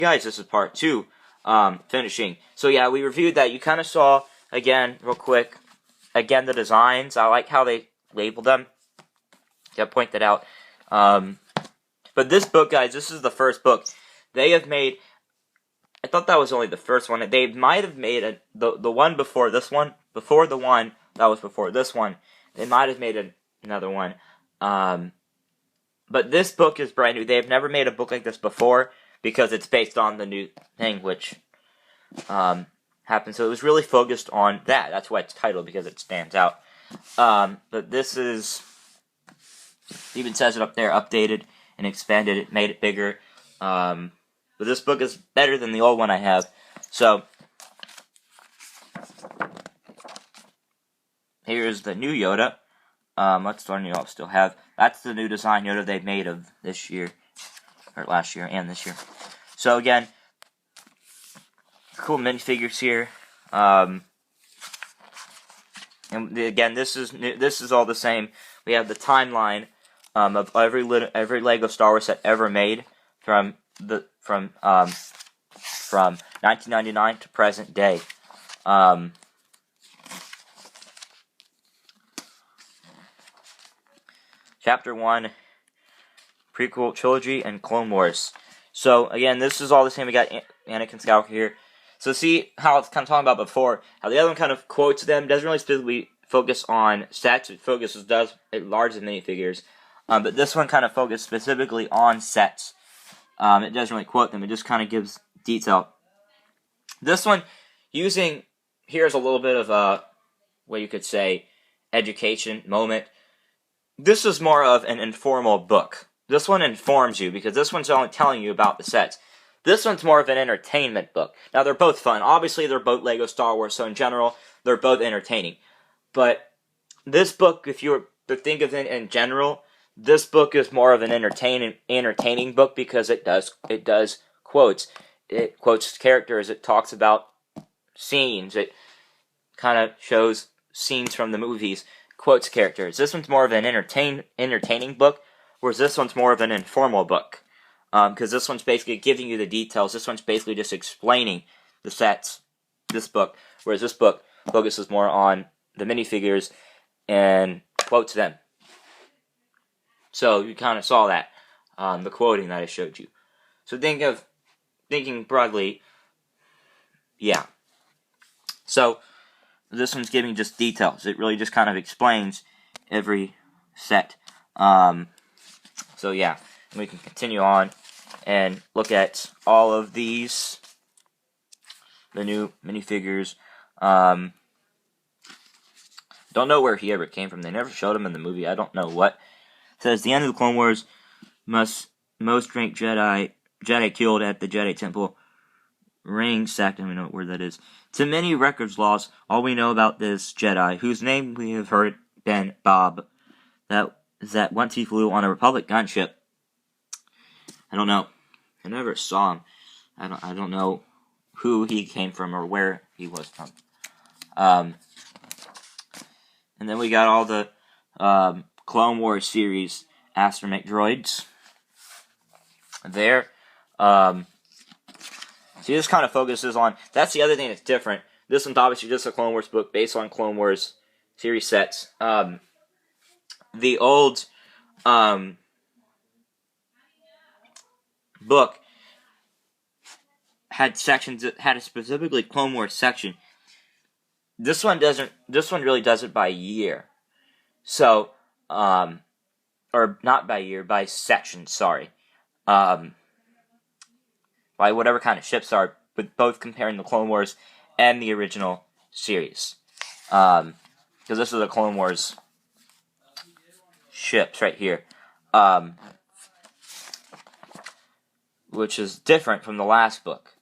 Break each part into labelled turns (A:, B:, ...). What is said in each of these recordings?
A: Guys, this is part 2, finishing. So yeah, we reviewed that. You kind of saw, again, real quick, again, the designs. I like how they labeled them. Yeah, point that out. But this book, guys, this is the first book. They have made, I thought that was only the first one. They might have made the one before this one, before the one that was before this one. They might have made another one. But this book is brand new. They've never made a book like this before, because it's based on the new thing, which happened. So it was really focused on that. That's why it's titled, because it stands out. But this is, even says it up there, updated and expanded it, made it bigger. But this book is better than the old one I have. So here's the new Yoda. That's the one you all still have. That's the new design Yoda they made of this year. Or last year and this year. So again, cool minifigures here. And again, this is all the same. We have the timeline of every Lego Star Wars set ever made from 1999 to present day. Chapter 1. Prequel trilogy and Clone Wars. So again, this is all the same. We got Anakin Skywalker here. So see how it's kind of talking about before, how the other one kind of quotes them, doesn't really specifically focus on sets. It does large and minifigures, but this one kind of focuses specifically on sets. It doesn't really quote them. It just kind of gives detail. This one, here's a little bit of a, what you could say, education moment. This is more of an informal book. This one informs you, because this one's only telling you about the sets. This one's more of an entertainment book. Now, they're both fun. Obviously, they're both Lego Star Wars, so in general, they're both entertaining. But this book, if you were to think of it in general, this book is more of an entertaining book, because it does quotes. It quotes characters. It talks about scenes. It kind of shows scenes from the movies. Quotes characters. This one's more of an entertaining book, whereas this one's more of an informal book. Because this one's basically giving you the details. This one's basically just explaining the sets, this book. Whereas this book focuses more on the minifigures and quotes them. So you kind of saw that, the quoting that I showed you. So thinking broadly, yeah. So this one's giving just details. It really just kind of explains every set. So yeah, we can continue on and look at all of these, the new minifigures. Don't know where he ever came from. They never showed him in the movie. I don't know what. It says, the end of the Clone Wars, most rank Jedi killed at the Jedi Temple. Ring sacked, I don't know what word that is. To many records lost, all we know about this Jedi, whose name we have heard been Bob, that once he flew on a Republic gunship. I don't know. I never saw him. I don't know who he came from or where he was from. And then we got all the Clone Wars series astromech droids there. See, this kind of focuses on, that's the other thing that's different. This one's obviously just a Clone Wars book based on Clone Wars series sets. The old book had sections that had a specifically Clone Wars section. This one doesn't. This one really does it by year. So, or not by year, by section. Sorry, by whatever kind of ships are, but both comparing the Clone Wars and the original series. Because this is the Clone Wars ships right here, which is different from the last book.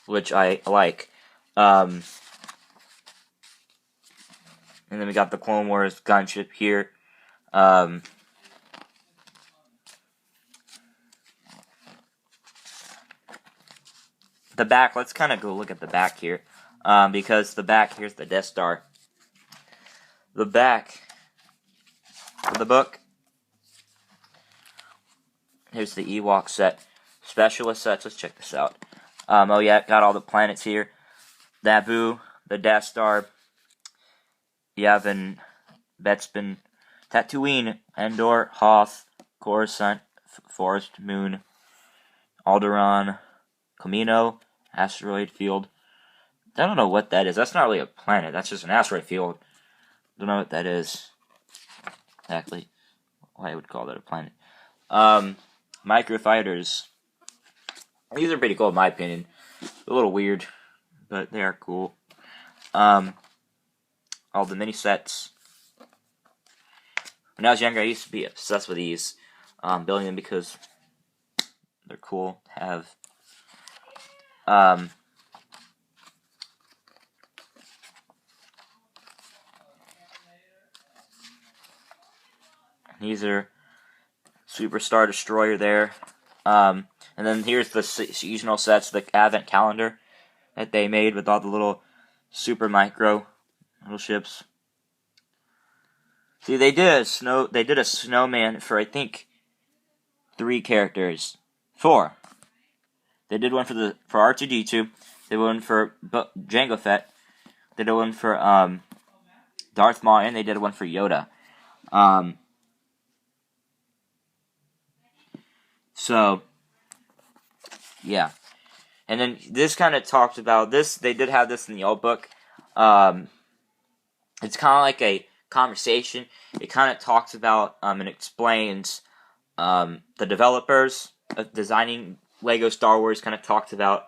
A: Which I like. And then we got the Clone Wars gunship here. The back, let's kind of go look at the back here. Because the back, here's the Death Star. The back of the book Here's the Ewok set. Specialist sets. Let's check this out. Oh yeah, got all the planets here. Naboo, the Death Star, Yavin, Bespin, Tatooine, Endor, Hoth, Coruscant, Forest, Moon, Alderaan, Kamino, Asteroid Field. I don't know what that is. That's not really a planet. That's just an asteroid field. Don't know what that is exactly. Why I would call that a planet. Microfighters. These are pretty cool in my opinion. A little weird, but they are cool. All the mini sets. When I was younger, I used to be obsessed with these. Building them because they're cool to have. These are Superstar Destroyer there. And then here's the seasonal sets, the Advent Calendar that they made with all the little super micro little ships. See, they did a snowman for I think 3 characters. 4. They did one for R2D2. They did one for Jango Fett. They did one for Darth Maul, and they did one for Yoda. So yeah, and then this kind of talks about this. They did have this in the old book. It's kind of like a conversation. It kind of talks about and explains the developers of designing Lego Star Wars. Kind of talks about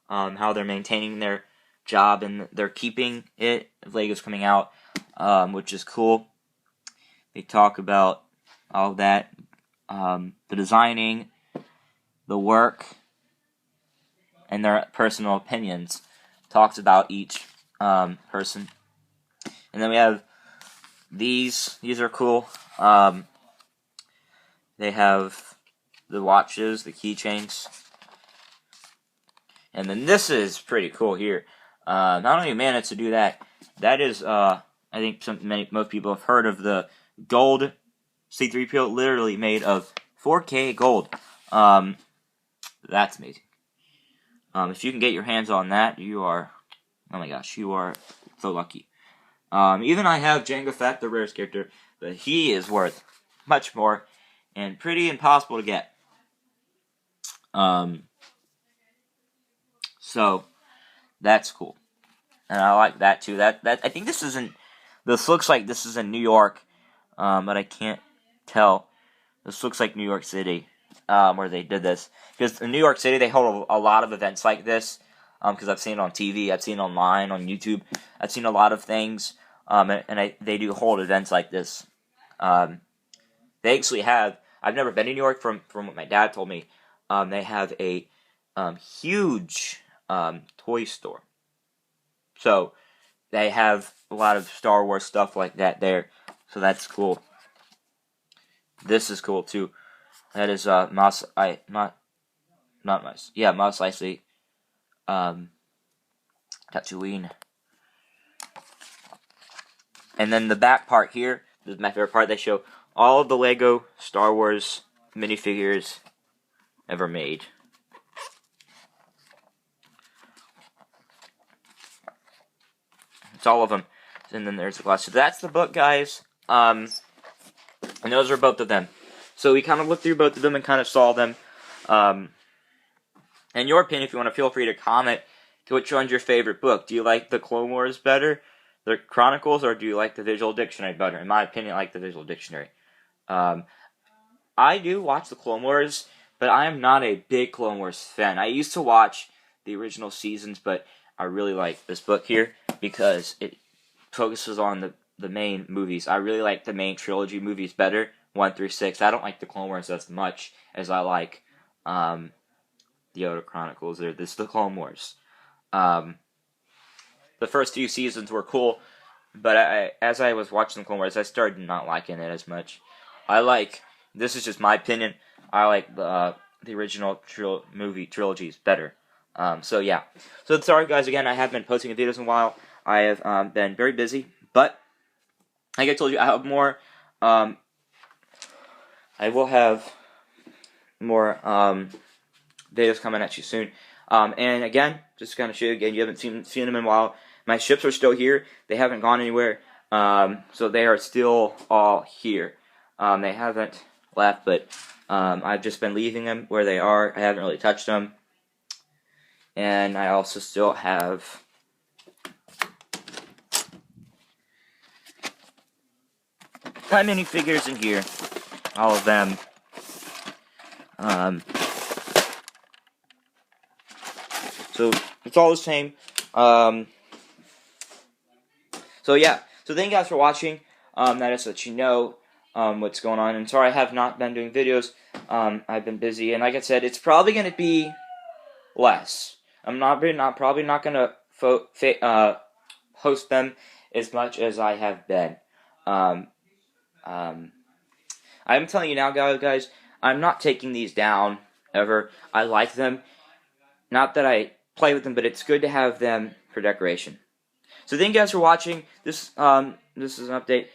A: how they're maintaining their job and they're keeping it. Lego's coming out, which is cool. They talk about all of that, the designing, the work, and their personal opinions. Talks about each person. And then we have these. These are cool. They have the watches, the keychains. And then this is pretty cool here. Not only managed to do that, that is, I think most people have heard of the gold C-3PO, literally made of 4K gold. That's amazing. If you can get your hands on that, you are, oh my gosh, you are so lucky. Even I have Jango Fett, the rarest character, but he is worth much more and pretty impossible to get. So that's cool, and I like that too. That I think this isn't. This looks like this is in New York, but I can't tell. This looks like New York City, where they did this. Because in New York City, they hold a lot of events like this. Because I've seen it on TV, I've seen it online, on YouTube. I've seen a lot of things, they do hold events like this. They actually have. I've never been to New York. From what my dad told me, they have a huge toy store. So they have a lot of Star Wars stuff like that there. So that's cool. This is cool too. That is Mos Eisley, Tatooine. And then the back part here, this is my favorite part. They show all of the Lego Star Wars minifigures ever made. It's all of them. And then there's the glass. So that's the book, guys. And those are both of them. So we kind of looked through both of them and kind of saw them. In your opinion, if you want to, feel free to comment to which one's your favorite book. Do you like the Clone Wars better, the Chronicles, or do you like the Visual Dictionary better? In my opinion, I like the Visual Dictionary. I do watch the Clone Wars, but I am not a big Clone Wars fan. I used to watch the original seasons, but I really like this book here because it focuses on the main movies. I really like the main trilogy movies better, 1 through 6. I don't like the Clone Wars as much as I like the Yoda Chronicles or the Clone Wars. The first few seasons were cool, but as I was watching the Clone Wars, I started not liking it as much. This is just my opinion, I like the original movie trilogies better. So yeah. So sorry guys, again, I haven't been posting videos in a while. I have been very busy, but like I told you, I have more. I will have more videos coming at you soon. And again, just kind of show you again, you haven't seen them in a while. My ships are still here. They haven't gone anywhere. So they are still all here. They haven't left, but I've just been leaving them where they are. I haven't really touched them. And I also still have my minifigures in here. All of them. So it's all the same. So yeah. So thank you guys for watching. That is to let you know what's going on. And sorry I have not been doing videos. I've been busy, and like I said, it's probably going to be less. I'm probably not going to post them as much as I have been. I'm telling you now, guys, I'm not taking these down ever. I like them. Not that I play with them, but it's good to have them for decoration. So thank you guys for watching. This is an update.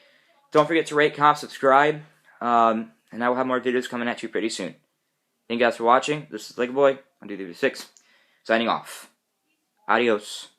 A: Don't forget to rate, comment, subscribe, and I will have more videos coming at you pretty soon. Thank you guys for watching. This is Lego Boy on D36, signing off. Adios.